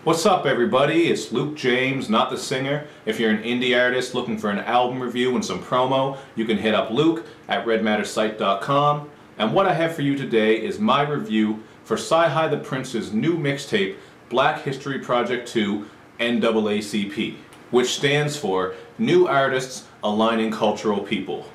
What's up everybody, it's Luke James, not the singer. If you're an indie artist looking for an album review and some promo, you can hit up Luke at redmattersite.com. And what I have for you today is my review for CyHi The Prynce's new mixtape, Black History Project 2 NAACP, which stands for New Artists Aligning Cultural People.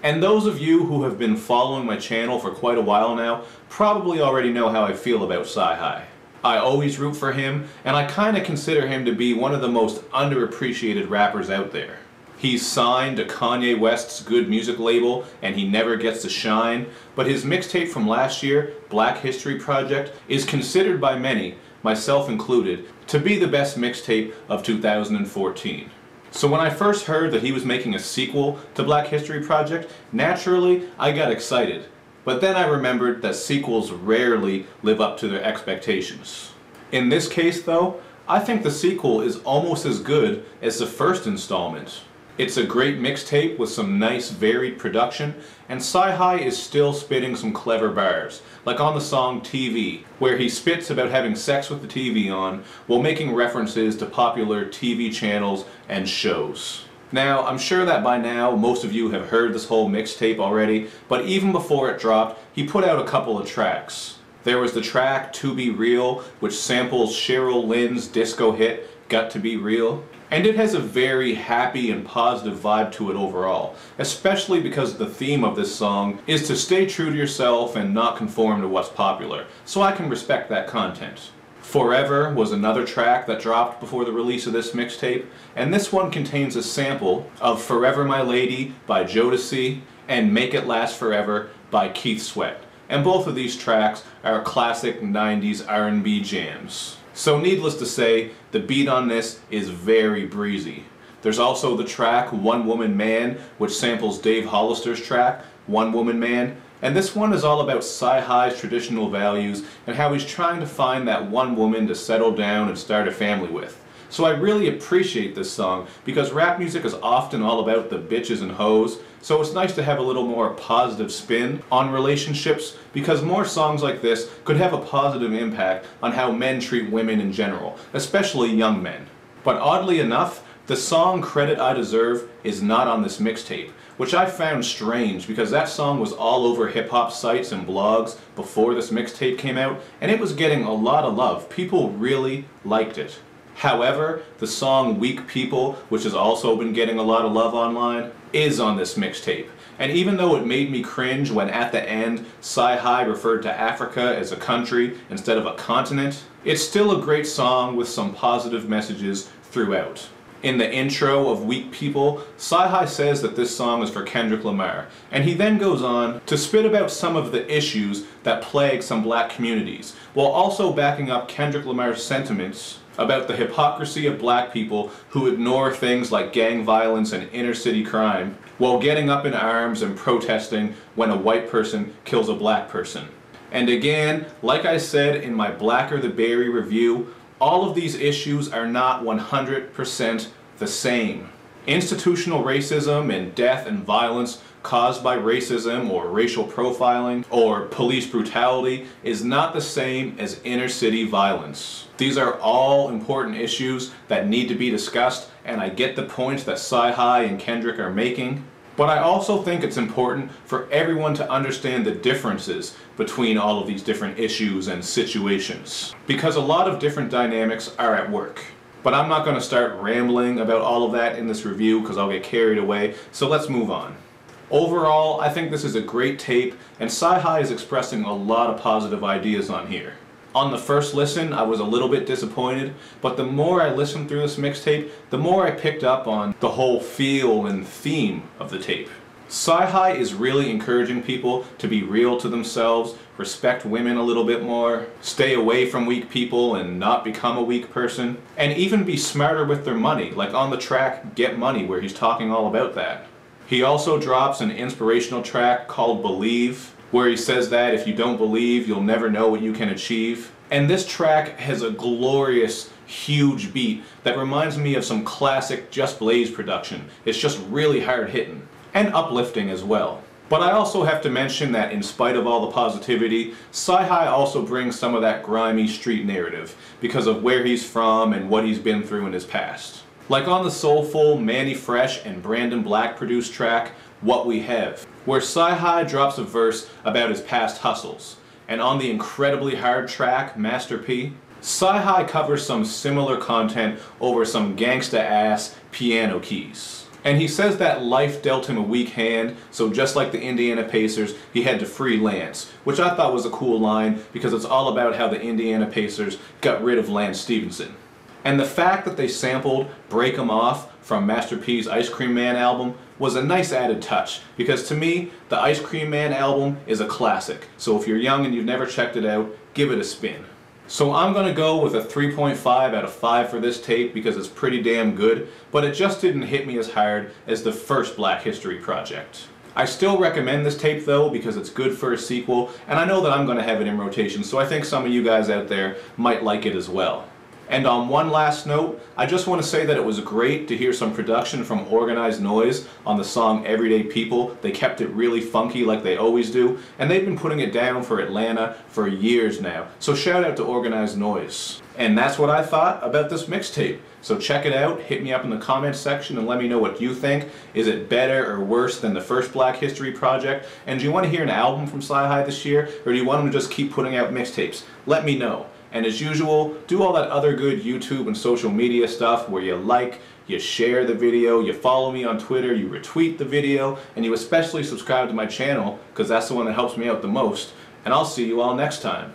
And those of you who have been following my channel for quite a while now probably already know how I feel about CyHi. I always root for him, and I kinda consider him to be one of the most underappreciated rappers out there. He's signed to Kanye West's Good Music label, and he never gets to shine, but his mixtape from last year, Black History Project, is considered by many, myself included, to be the best mixtape of 2014. So when I first heard that he was making a sequel to Black History Project, naturally I got excited. But then I remembered that sequels rarely live up to their expectations. In this case though, I think the sequel is almost as good as the first installment. It's a great mixtape with some nice varied production, and CyHi is still spitting some clever bars, like on the song TV, where he spits about having sex with the TV on while making references to popular TV channels and shows. Now, I'm sure that by now most of you have heard this whole mixtape already, but even before it dropped, he put out a couple of tracks. There was the track To Be Real, which samples Cheryl Lynn's disco hit, Got to Be Real. And it has a very happy and positive vibe to it overall, especially because the theme of this song is to stay true to yourself and not conform to what's popular, so I can respect that content. Forever was another track that dropped before the release of this mixtape, and this one contains a sample of Forever My Lady by Jodeci and Make It Last Forever by Keith Sweat. And both of these tracks are classic 90s R&B jams. So needless to say, the beat on this is very breezy. There's also the track One Woman Man, which samples Dave Hollister's track, One Woman Man. And this one is all about CyHi's traditional values and how he's trying to find that one woman to settle down and start a family with. So I really appreciate this song because rap music is often all about the bitches and hoes, so it's nice to have a little more positive spin on relationships because more songs like this could have a positive impact on how men treat women in general, especially young men. But oddly enough, the song Credit I Deserve is not on this mixtape, which I found strange because that song was all over hip-hop sites and blogs before this mixtape came out, and it was getting a lot of love. People really liked it. However, the song Weak People, which has also been getting a lot of love online, is on this mixtape. And even though it made me cringe when at the end CyHi referred to Africa as a country instead of a continent, it's still a great song with some positive messages throughout. In the intro of Weak People, CyHi says that this song is for Kendrick Lamar, and he then goes on to spit about some of the issues that plague some black communities, while also backing up Kendrick Lamar's sentiments about the hypocrisy of black people who ignore things like gang violence and inner city crime, while getting up in arms and protesting when a white person kills a black person. And again, like I said in my Blacker the Berry review, all of these issues are not 100% the same. Institutional racism and death and violence caused by racism or racial profiling or police brutality is not the same as inner city violence. These are all important issues that need to be discussed, and I get the point that CyHi and Kendrick are making. But I also think it's important for everyone to understand the differences between all of these different issues and situations, because a lot of different dynamics are at work. But I'm not going to start rambling about all of that in this review because I'll get carried away, so let's move on. Overall, I think this is a great tape, and CyHi is expressing a lot of positive ideas on here. On the first listen, I was a little bit disappointed, but the more I listened through this mixtape, the more I picked up on the whole feel and theme of the tape. CyHi is really encouraging people to be real to themselves, respect women a little bit more, stay away from weak people and not become a weak person, and even be smarter with their money, like on the track Get Money, where he's talking all about that. He also drops an inspirational track called Believe, where he says that if you don't believe, you'll never know what you can achieve. And this track has a glorious, huge beat that reminds me of some classic Just Blaze production. It's just really hard hitting and uplifting as well. But I also have to mention that in spite of all the positivity, CyHi also brings some of that grimy street narrative because of where he's from and what he's been through in his past. Like on the soulful, Manny Fresh and Brandon Black produced track, What We Have, where CyHi drops a verse about his past hustles. And on the incredibly hard track, Master P, CyHi covers some similar content over some gangsta-ass piano keys. And he says that life dealt him a weak hand, so just like the Indiana Pacers, he had to freelance, which I thought was a cool line because it's all about how the Indiana Pacers got rid of Lance Stevenson. And the fact that they sampled Break 'Em Off from Master P's Ice Cream Man album was a nice added touch, because to me, the Ice Cream Man album is a classic, so if you're young and you've never checked it out, give it a spin. So I'm going to go with a 3.5 out of 5 for this tape because it's pretty damn good, but it just didn't hit me as hard as the first Black History project. I still recommend this tape though because it's good for a sequel, and I know that I'm going to have it in rotation, so I think some of you guys out there might like it as well. And on one last note, I just want to say that it was great to hear some production from Organized Noise on the song Everyday People. They kept it really funky like they always do, and they've been putting it down for Atlanta for years now. So shout out to Organized Noise. And that's what I thought about this mixtape. So check it out, hit me up in the comments section and let me know what you think. Is it better or worse than the first Black History project? And do you want to hear an album from CyHi this year, or do you want them to just keep putting out mixtapes? Let me know. And as usual, do all that other good YouTube and social media stuff where you like, you share the video, you follow me on Twitter, you retweet the video, and you especially subscribe to my channel because that's the one that helps me out the most. And I'll see you all next time.